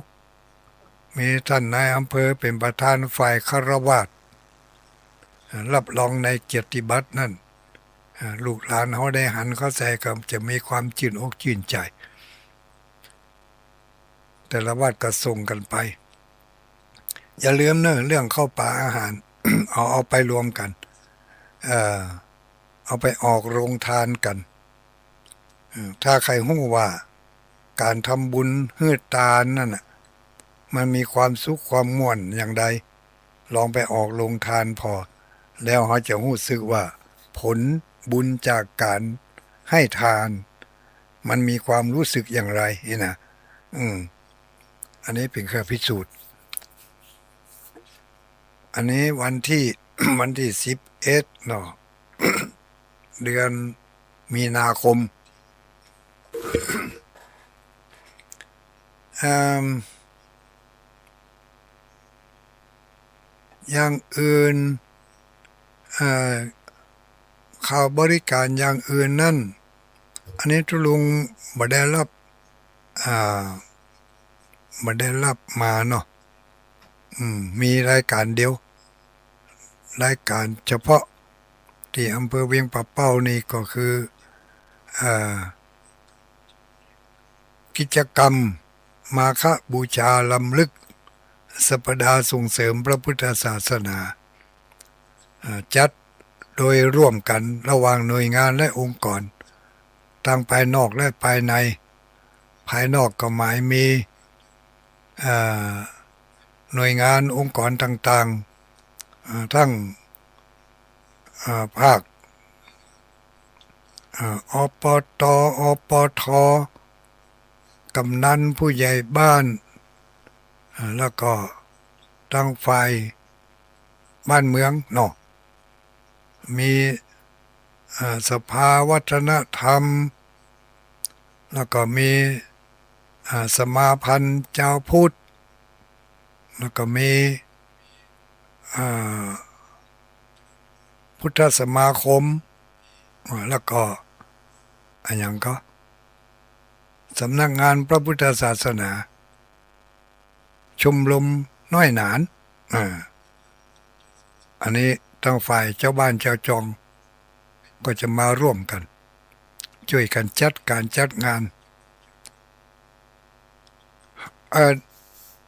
มีท่านนายอำเภอเป็นประธานฝ่ายคฤหัสถ์รับรองในเกียรติบัตรนั่นลูกหลานเขาได้หันเข้าใจก็จะมีความชื่นอกชื่นใจแต่ละวัดก็ส่งกันไปอย่าลืมเนอะเรื่องเข้าป่าอาหาร เอาไปรวมกันเอาไปออกโรงทานกันถ้าใครรู้ว่าการทำบุญฮืดตาลนั่นน่ะมันมีความสุขความม่วนอย่างใดลองไปออกโรงทานพอแล้วเขาจะรู้สึกว่าผลบุญจากการให้ทานมันมีความรู้สึกอย่างไรนี่นะอันนี้เป็นเครื่องพิสูจน์อันนี้วันที่ วันที่11เนาะ เดือนมีนาคมอย่างอื่นข่าวบริการอย่างอื่นนั่นอันนี้ทุลุงบ่ได้รับมาเนาะมีรายการเดียวรายการเฉพาะที่อำเภอเวียงป่าเป้านี่ก็คือกิจกรรมมาฆบูชาล้ำลึกสัปดาห์ส่งเสริมพระพุทธศาสนาจัดโดยร่วมกันระหว่างหน่วยงานและองค์กรทั้งภายนอกและภายในภายนอกก็หมายมีหน่วยงานองค์กรต่างๆทั้งภาคปตปทกำนันผู้ใหญ่บ้านแล้วก็ทั้งฝ่ายบ้านเมืองเนาะมีสภาวัฒนธรรมแล้วก็มีสมาพันธ์เจ้าพุทธแล้วก็มีพุทธสมาคมแล้วก็อย่างก็สำนักงานพระพุทธศาสนาชมรมน้อยหนานอันนี้ทั้งฝ่ายเจ้าบ้านเจ้าจองก็จะมาร่วมกันช่วยกันจัดการจัดงาน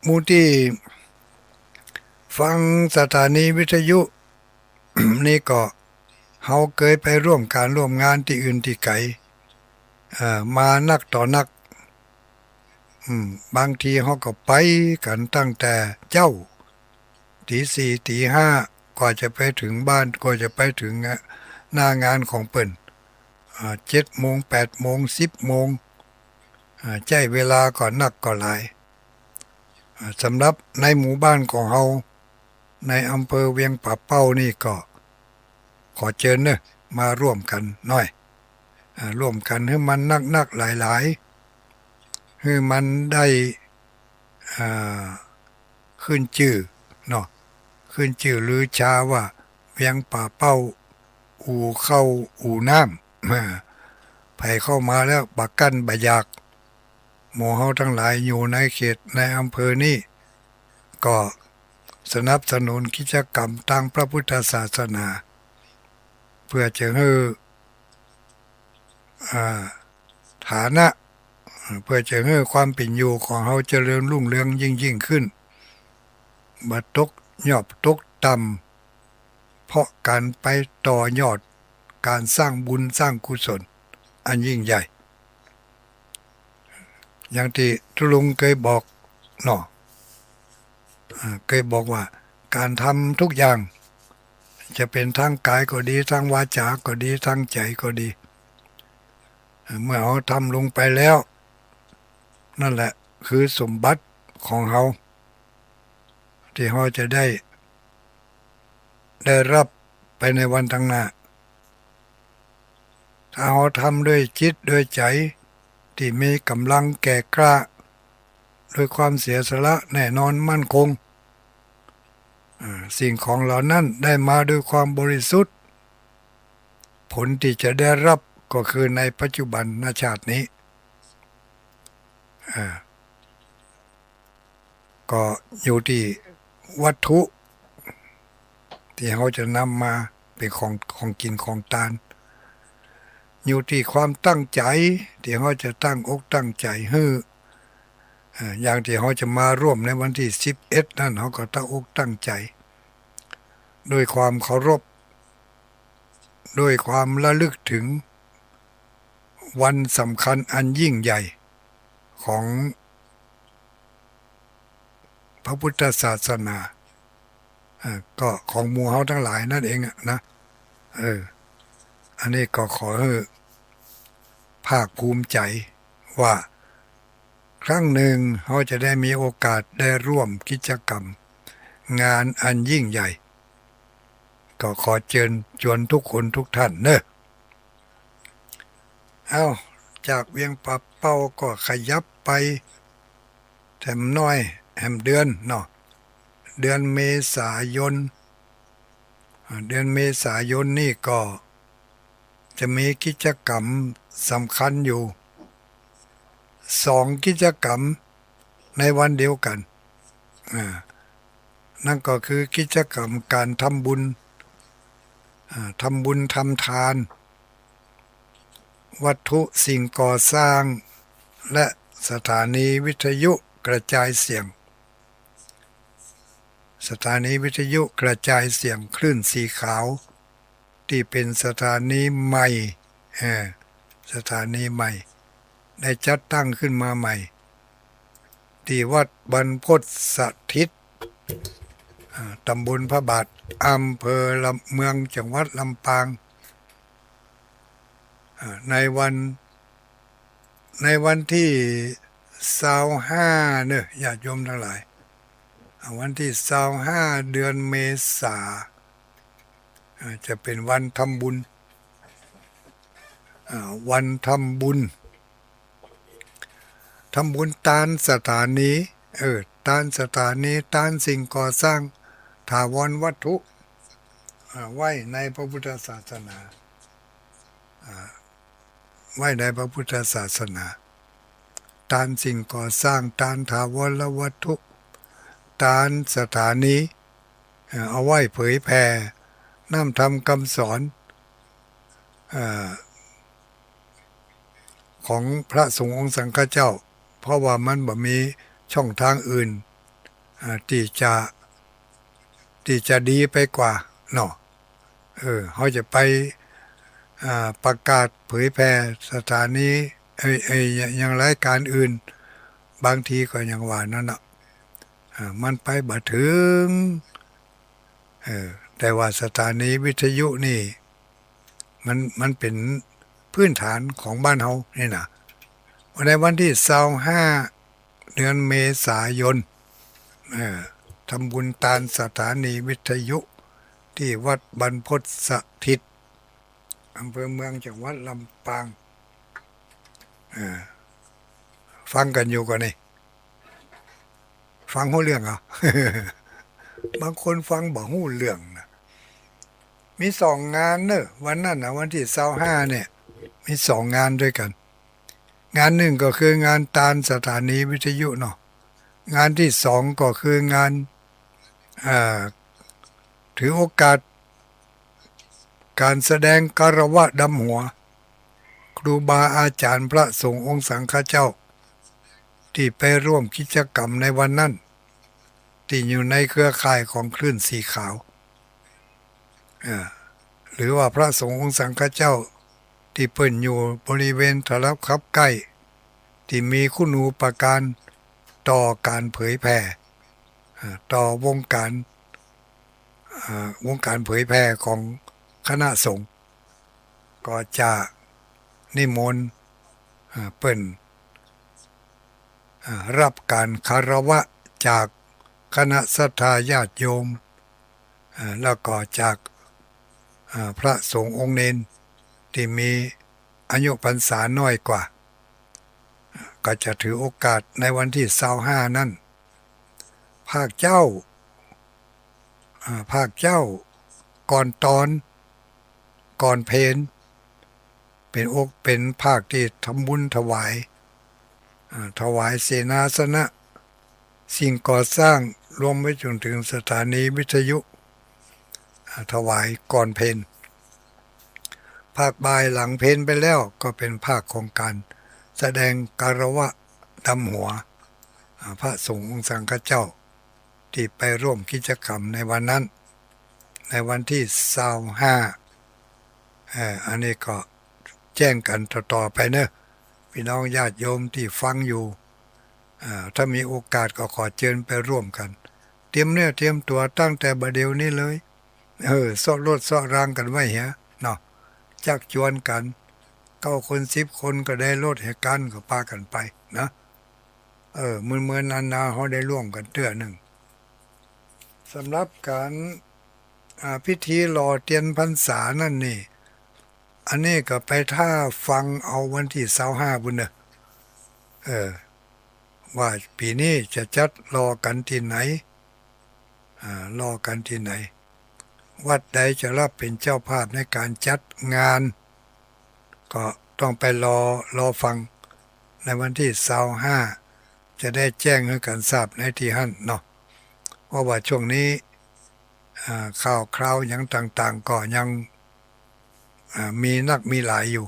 มูที่ฟังสถานีวิทยุ นี่ก็เขาเคยไปร่วมการร่วมงานที่อื่นที่ไกลมานักต่อนัก บางทีเขาก็ไปกันตั้งแต่เจ้าตี 4ตี 5กว่าจะไปถึงบ้านกว่าจะไปถึงหน้างานของเปิ่น7 โมง8 โมง10 โมงใจเวลาก็นักก็หลายสำหรับในหมู่บ้านของเราในอำเภอเวียงป่าเป้านี่ก็ขอเชิญเนอะมาร่วมกันหน่อยร่วมกันให้มันนักๆหลายๆให้มันได้อ่าขึ้นชื่อเนาะขึ้นชื่อลือชาว่าเวียงป่าเป้าอู่เข้าอู่น้ำไปเข้ามาแล้วบักกั้นบะยากหมู่เฮาทั้งหลายอยู่ในเขตในอำเภอนี้ก็สนับสนุนกิจกรรมทางพระพุทธศาสนาเพื่อจะให้ฐานะเพื่อจะให้ความเป็นอยู่ของเฮาเจริญรุ่งเรืองยิ่งขึ้นบ่ตกยอดตกต่ำเพราะการไปต่อยอดการสร้างบุญสร้างกุศลอันยิ่งใหญ่อย่างที่ทุลุงเคยบอกเนาะเคยบอกว่าการทำทุกอย่างจะเป็นทางกายก็ดีทางวาจาก็ดีทางใจก็ดีเมื่อเราทำลงไปแล้วนั่นแหละคือสมบัติของเราที่เราจะได้รับไปในวันข้างหน้าถ้าเราทำด้วยจิตด้วยใจที่มีกำลังแก่กล้าด้วยความเสียสละแน่นอนมั่นคงสิ่งของเหล่านั้นได้มาด้วยความบริสุทธิ์ผลที่จะได้รับก็คือในปัจจุบันชาตินี้ก็อยู่ที่วัตถุที่เขาจะนำมาเป็นของกินของทานอยู่ที่ความตั้งใจที่เขาจะตั้งอกตั้งใจให้อย่างที่เขาจะมาร่วมในวันที่11นั่นเขาก็ตั้งอกตั้งใจด้วยความเคารพด้วยความระลึกถึงวันสำคัญอันยิ่งใหญ่ของพระพุทธศาสนาก็ของหมู่เฮาทั้งหลายนั่นเองนะอันนี้ก็ขอให้ภาคภูมิใจว่าครั้งหนึ่งเขาจะได้มีโอกาสได้ร่วมกิจกรรมงานอันยิ่งใหญ่ก็ขอเชิญชวนทุกคนทุกท่านเนอะเอาจากเวียงป่าเป้าก็ขยับไปแถมน้อยแถมเดือนเนาะเดือนเมษายนนี่ก็จะมีกิจกรรมสำคัญอยู่2 กิจกรรมในวันเดียวกันนั่นก็คือกิจกรรมการทำบุญทำทานวัตถุสิ่งก่อสร้างและสถานีวิทยุกระจายเสียงสถานีวิทยุกระจายเสียงคลื่นสีขาวที่เป็นสถานีใหม่สถานีใหม่ได้จัดตั้งขึ้นมาใหม่ที่วัดบรรพตสถิตตำบลพระบาทอำเภอเมืองจังหวัดลำปางในวันที่25เนี่ยญาติโยมทั้งหลายวันที่25เดือนเมษาจะเป็นวันทำบุญตานสถานีตานสถานีตานสิ่งก่อสร้างถาวรวัตถุไว้ในพระพุทธศาสนาตานสิ่งก่อสร้างตานถาวรวัตถุตานสถานีเอาไว้เผยแผ่นำธรรมคำสอนของพระสงฆ์องค์สังฆเจ้าเพราะว่ามันบ่มีช่องทางอื่นที่จะดีไปกว่าเนาะเขาจะไปประกาศเผยแผ่สถานีอย่างรายการอื่น บางทีก็อย่างว่านั่นน่ะมันไปบ่ถึงแต่ว่าสถานีวิทยุนี่มันเป็นพื้นฐานของบ้านเฮานี่นะในวันที่25เดือนเมษายนเอ่อทำบุญตานสถานีวิทยุที่วัดบรรพตสถิตอำเภอเมืองจังหวัดลำปางฟังกันอยู่ก่อนนี่ฟังหู้เรื่องเหรอ บางคนฟังบ่หู้เรื่องนะมี2 งานเนอะวันนั้นนะวันที่25เนี่ยมี2 งานด้วยกันงานหนึ่งก็คืองานตานสถานีวิทยุเนาะงานที่2ก็คืองานอ่าถือโอกาสการแสดงคารวะดำหัวครูบาอาจารย์พระสงฆ์องค์สังฆเจ้าที่ไปร่วมกิจกรรมในวันนั้นที่อยู่ในเครือข่ายของคลื่นสีขาวหรือว่าพระสงฆ์องค์สังฆเจ้าที่เปิ่นอยู่บริเวณทะลับคับใกล้ที่มีคุณูปการต่อการเผยแผ่ต่อวงการเผยแผ่ของคณะสงฆ์ก็จะนิมนต์เปิ่นรับการคารวะจากคณะศรัทธาญาติโยมแล้วก็จากพระสงฆ์องค์เนนที่มีอายุพรรษาน้อยกว่าก็จะถือโอกาสในวันที่25นั่นภาคเจ้าก่อนตอนก่อนเพลเป็นภาคที่ทำบุญถวายเสนาสนะสิ่งก่อสร้างรวมไปจนถึงสถานีวิทยุถวายก่อนเพลภาคบ่ายหลังเพลไปแล้วก็เป็นภาคของการแสดงคารวะดำหัวพระสงฆ์องค์สังฆเจ้าที่ไปร่วมกิจกรรมในวันนั้นในวันที่25อันนี้ก็แจ้งกันต่อไปเนอะพี่น้องญาติโยมที่ฟังอยู่ถ้ามีโอกาสก็ขอเชิญไปร่วมกันเตรียมเนื้อเตรียมตัวตั้งแต่บัดเดี๋ยวนี้เลยซ้อรถซ้อรางกันไว้เหี้ยเนาะจักชวนกัน9 คน10 คนก็ได้รถให้กันก็พากันไปนะมื้อนาเฮาได้ร่วมกันเทื่อหนึ่งสำหรับการพิธีหล่อเทียนพรรษานั่นนี่อันนี้ก็ไปท่าฟังเอาวันที่25บุญเนอะว่าปีนี้จะจัดรอกันที่ไหนรอกันที่ไหนวัดใดจะรับเป็นเจ้าภาพในการจัดงานก็ต้องไปรอฟังในวันที่25จะได้แจ้งให้กันทราบในที่หั่นเนาะเพราะว่าช่วงนี้ข่าวคราวอย่างต่างๆก็ยังมีนักมีหลายอยู่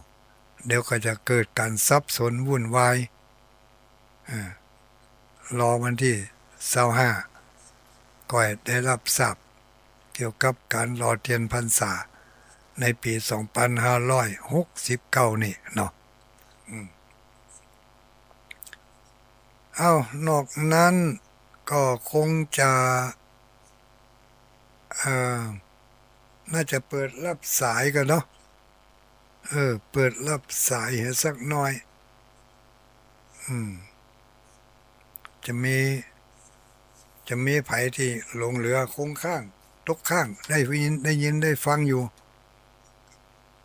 เดี๋ยวก็จะเกิดการสับสนวุ่นวายรอวันที่25ก็ได้รับทราบเกี่ยวกับการรอเทียนพรรษาในปี2569นี่เนาะนอกนั้นก็คงจะน่าจะเปิดรับสายกันเนาะเปิดรับสายให้สักหน่อยจะมีไผที่หลงเหลือคงข้างตกข้างได้ยินได้ฟังอยู่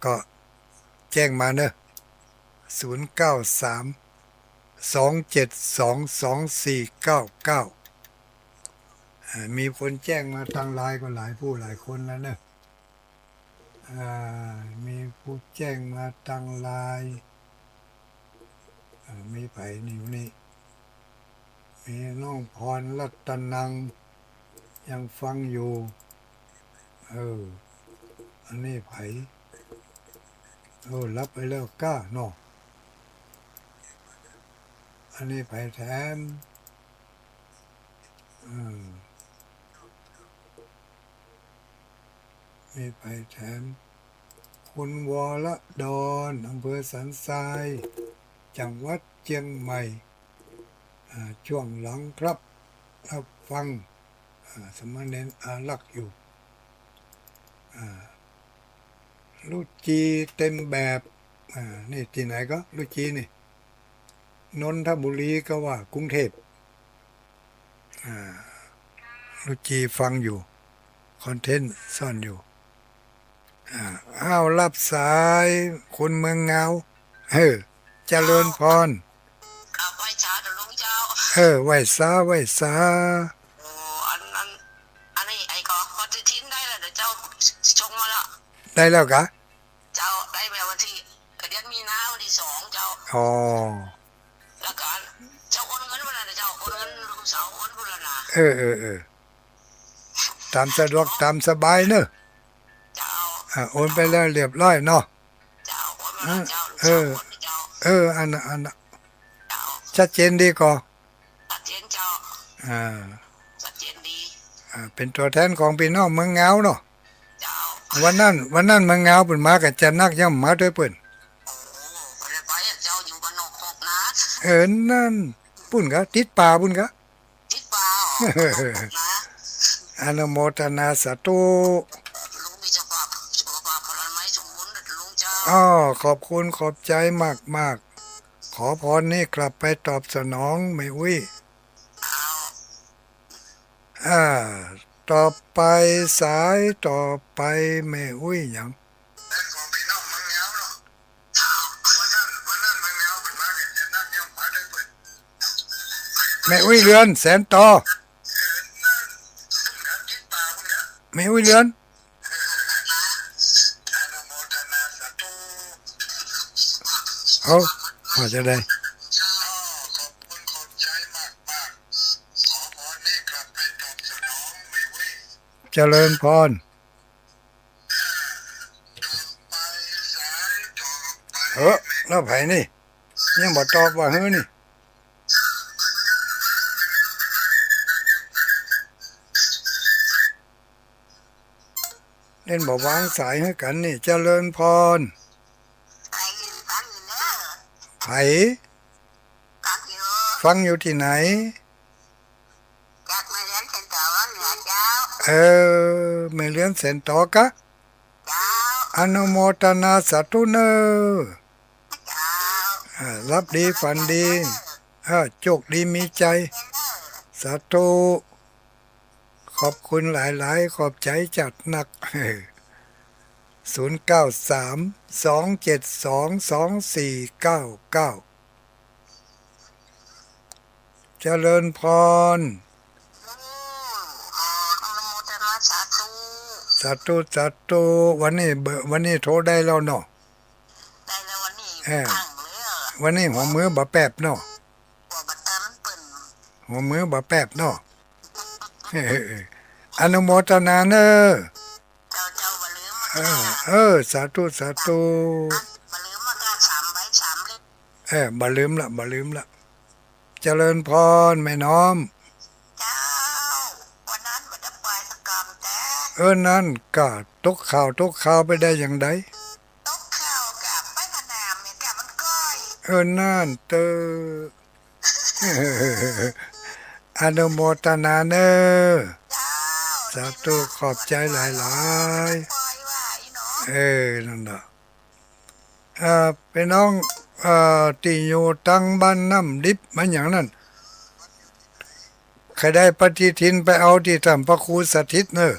ก็แจ้งมาเนอะ0932722499มีคนแจ้งมาทางไลน์ก็หลายคนแล้วเนอะมีผู้แจ้งมาทางไลน์มีไผนี่มีน้องพรรัตนังยังฟังอยู่อันนี้ไผรับไปแล้วก้าเนาะอันนี้ไผแถมมีไผแถมคุณวรดอนอำเภอสันทรายจังหวัดเชียงใหม่ ช่วงหลังครับรับฟังสมณเณรอารักษ์อยู่ลูกจีเต็มแบบนี่ที่ไหนก็ลูกจีนี่นนทบุรีก็ว่ากรุงเทพลูกจีฟังอยู่คอนเทนต์ซ่อนอยู่อ้าวรับสายคนเมืองเงาเจริญพร
เอาไหว้เช้าเดี๋ยวลุงเจ้า
ไหว้สาไหว้สา
โอ้อันนี้ไอ้ก็ปฏิทินได้แล้วเดี๋ยวเจ้าชงมาแล้ว
ได้แล้วกะ
เจ้าได้แบบวันที่เดือนมีนาวันที่2เจ้า
อ๋อ
แล้วก็เจ้าโอนเงินวันนั้นเจ้าโอนเงินลุงสาวโอนบุญนะ
ตามสะดวกตามสบายเนอะ
เจ้า
โอนไปแล้วเรียบร้อยเนาะ
เจ้าโอนมาแล้วเจ้าลุงสาวโอนเจ้า
อันชัดเจนดีก่อ
ชัดเจนเจ้าชัดเจนดี
เป็นตัวแทนของพี่น้องเมืองเงาเนาะ
เจ้า
วันนั้นเมืองเงาเปิ่นมากับจะนักย่ำมาด้วยเปิ่น
โอ้ไปเจ้าอยู่บ้านนอก6นะ
นั่นปุ่นกะติดป่าปุ่นกะ
ติดป่า
อนุโมทนาสาธุ
ลุงมีสุขภาพพลไม้สมบูรณ์ลุงเจ้า
ขอบคุณขอบใจมากขอพรนี่กลับไปตอบสนองไม่วิต่อไปสายต่อไปไม่วิอย่างแม่วิเรือนแสนต่อแม่วิเรือนเอาพอจะได้เจริญพรแล้วไผนี่ยังบ่ตอบว่านี่เล่นบ่วางสายให้กันนี่เจริญพรไผฟังอยู่ที่ไหนไม่เลี้ยนเส้นต่อกะอนุโมทนาสาธุเนอรับดีฝันดีโชคดีมีใจสาธุขอบคุณหลายๆขอบใจจัดหนัก0932722499เจริญพรสาธุวันนี้โทรได้แล้วเนาะ
ได้แล้ววัน
นี้หัวมือบะแป๊บเนาะหัวมือบะแป๊บเนาะอนุโมทนาเนอสาธุบ่ลืมละเจริญพรแม่น้อมนั่นก็ตกข่าวไปได้อย่างใด
ตกข่าวกับไปพนามเนี่ยกับมันก้อย
นั่นอนุโมทนาเนอสาธุขอบใจหลายนั่นน่ะเป็นน้องที่อยู่ตั้งบ้านน้ำดิบมันอย่างนั้นใครได้ปฏิทินไปเอาที่ถ้ำพระครูสถิตเนอ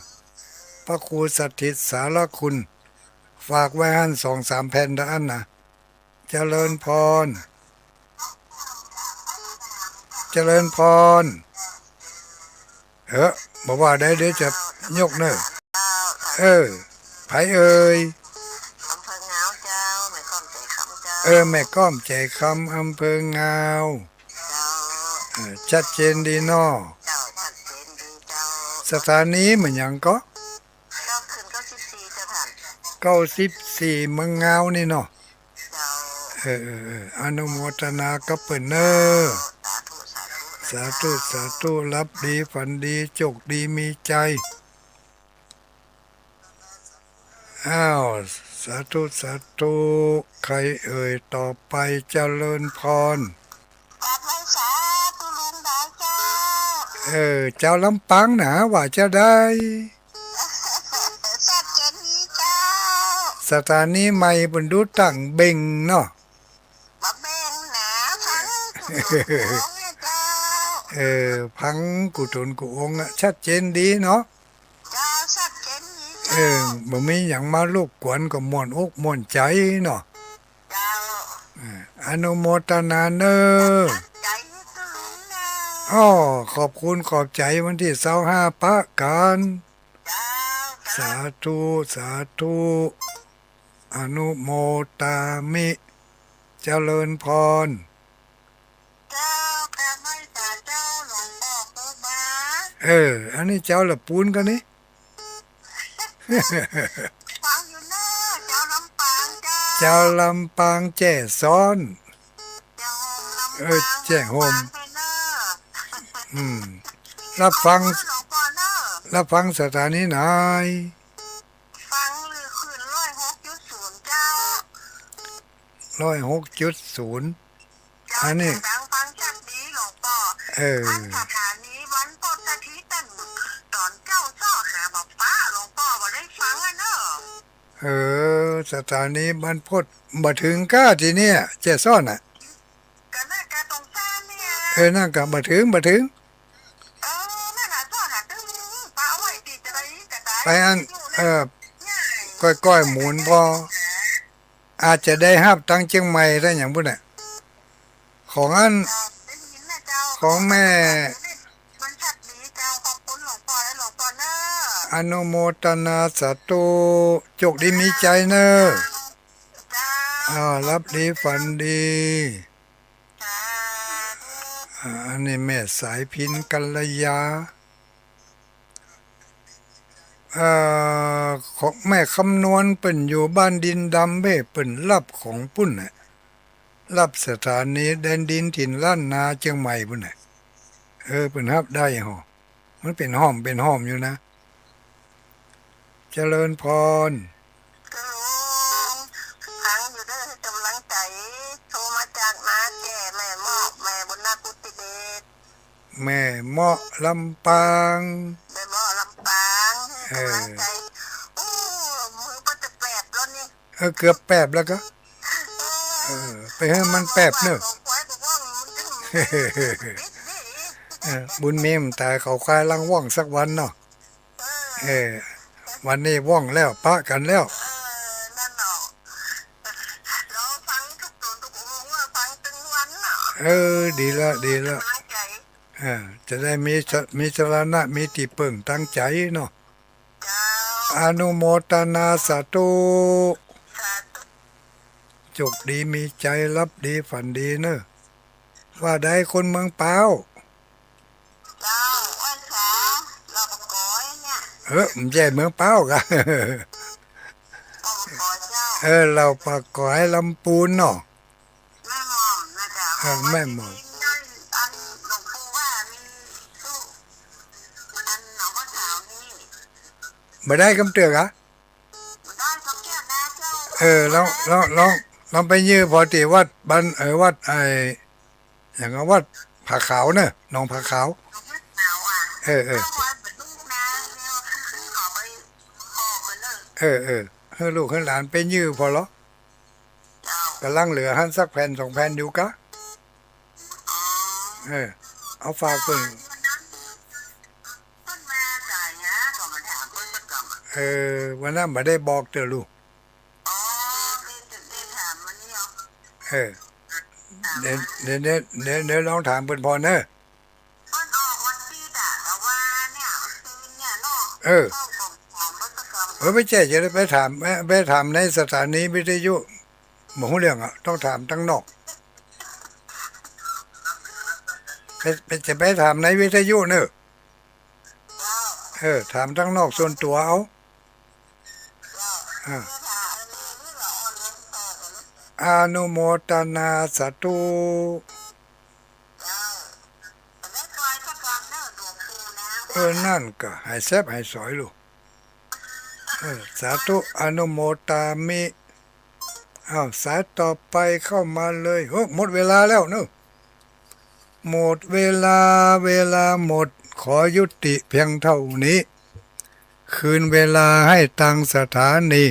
พระครูสถิตสารคุณฝากไว้หัน2-3แผ่นด้านนะเจริญพรบอกว่าได้เดี๋ยวจะยกเนอไผเอ่ย
อำเภอเงาเจ้าแม่ก้อมใจคำเจ้า
แม่ก้อมใจคำอำเภอเงาชัดเจนดีเนาะสถานีเหมือนอย่างก็94เมืองเงานี่เนาะอนุโมทนากับเปิ้นเนอสาธุรับดีฝันดีโชคดีมีใจสาธุใครเอ่ยต่อไปเจริญพร
กราบไหว้สาธุลุง
เจ้าลำปางหนาว่าจะได้
ชัดเจนนี้เจ้า
สถานีใหม่บนดูตั้งเบ่งเนาะ
บะเบงหนาพังกุดของเจ้า
พังกุศลกุองค์อะชัดเจนดีเนาะ
เจ้าชัดเจนนี้เจ้า
บ่มีหยังมารบกวนก็ม่วนอกม่วนใจเนาะ
เจ้า
อนุโมทนาเนอ
ใจสูงนะ
อ้อขอบคุณขอบใจวันที่25ปะกัน
เจ้า
สาธุสาธุอนุโมตามิเจริญพร
เจ้าแผ่ไม่ตาเจ้าหลวงพ่อครูบา
อันนี้เจ้าละปูนกันนี่
ฟังอยู่เนอะเจ้าลำปางเจ้า
เจ้าลำปางแจ้ซ้อน
เจ้าลำปาง
แจ้โฮม
ฟังไปเนอะ
รับฟัง
หลวงพ่อเนอะ
รับฟังสถานีไหน
ฟังหรือคืน106.0เจ้า
106.0
เจ้า
อันนี้
ดังฟังชัดดีหลวงพ่อ อันสถานีวันพุธอาทิตย์ตั้งตอนเจ้าซ่อหาบอกป้าหลวงพ่อบ่ได้ฟังอ่ะเนอะ
สถานีบรรพตบ่ถึงก้าทีเนี่ยแจ้ซ้อนอ่ะ
ก็น่ากะตรงซ่านเนี่ย
นั่นก็บ่ถึง
นั่นน่ะซ่อหาตึ้งป้าเอาไว้ติดอะไรก็ได้
ไปอัน
ง่าย
ก้อยๆหมุนพอ อาจจะได้ฮับตั้งเชียงใหม่ได้อย่างพุ่นน่ะของอัน
ได้ยินนะเจ้า
ของแม่
มันชัดดีเจ้าขอบคุณหลวงพ่อและหลวงพ่อเนอะ
อนุโมทนาสาธุจกดีมีใจเนอะ
เจ้า
รับดีฝันดี
สาธุ
อันนี้แม่สายพินกัลยาของแม่คำนวณเปิ่นอยู่บ้านดินดำเบ้เปิ่นรับของปุ้นน่ะรับสถานีแดนดินถิ่นล้านนาเชียงใหม่ปุ้นน่ะเปิ่นรับได้หอมันเป็นห้อมอยู่นะ เจริญพร
กลุงฟังอยู่เด้อกำลังใจโทรมาจากนาแก่แม่มอกแม่บุญนาคุติเดช
แม่เมาะลำปาง
แม่มอลำปางกำลังใจอู้มือก็จะแปบแล้วนี่
เกือบแปบแล้วก็ไปให้มันแปบเนอะ
ของควายบอกว่ามันจะปิดนี่
บุญเมมตายเขาคายลังว่องสักวันเนาะ
เออ
วันนี้ว่องแล้วปะกันแล้ว
นั่นเนาะเราฟังทุกตนทุกวงว่าฟังตึงวันเนาะ
ดีละ
กำลังใจ
จะได้มีสรณะมีที่เปิ่งตั้งใจเนาะ
เจ้า
อนุโมทนาสาธุ
สาธุ
จกดีมีใจรับดีฝันดีเนอะว่าได้คนเมืองเปล่า
เจ้าอ้วนขาเราประกอยเนี่ย
มันใช่เมืองเปล่ากะ
เราประกอยเจ้า
เราปากก่อยลำปูนเนาะ
แม่หม่อมนะจ๊ะ
แม่หม่อม
นั่นอันหลวงปู่ว่ามีสู้อันหนองพ่อสาวนี่
บ่ได้กำเตือกะ
ได้สักแก้วนะเจ้า
ลองไปยื้อพอตีวัดบ้านวัดอย่างว่าวัดผาขาวเนอะหนองผาขาว
หลวงพ่อสาวอ่ะ
เออ
เข้าวัดเป็นลูกนะเนี่ยขอไปขอไปเลย
ให้ลูกให้หลานไปยื้อพอเหรอ
เจ้าก
ำลังเหลือหันสักแผ่นสองแผ่นอยู่กะ
อ๋อ
เอาฝากเพิ่น
ต้นมาจ่ายนะก็มาถามเพิ่นสักกำอ่ะ
วันนั้นบ่ได้บอกเด้อลูก
อ๋อได้ถามมันเนี่ย
เดี๋ยวลองถามเพิ่นพอเนอะ
เพิ่นออกวันที่ด่ะแต่ว่าเนี่ยคืนเนี่ยเนาะ เข้าของเพิ่นสักกำ
ไม่ใช่จะได้ไปถามในสถานีวิทยุหมู่เรื่องอ่ะต้องถามทั้งนอกจะไปถามในวิทยุเนอะ
เจ้า
ถามทั้งนอกส่วนตัวเอา
เจ้าถามอันนี้นี่เหรอเลี้ยงต่อกันนะ
อนุโมทนาสาธุ
เจ้าแต่ได้คอยสักกำเนอะหลวงปู่นะ
นั่นก็ให้แซ่บให้สอยลูกสาธุอนุโมตามิสายต่อไปเข้ามาเลยหมดเวลาแล้วเนอะหมดเวลาหมด ขอยุติเพียงเท่านี้ คืนเวลาให้ตังสถานี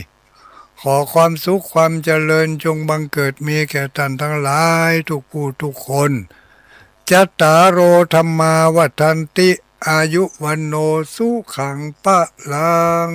ขอความสุขความเจริญจงบังเกิดมีแก่ท่านทั้งหลายทุกผู้ทุกคนจัตตารโอธรรมาวัฏันติอายุวันโนสุขังปะลัง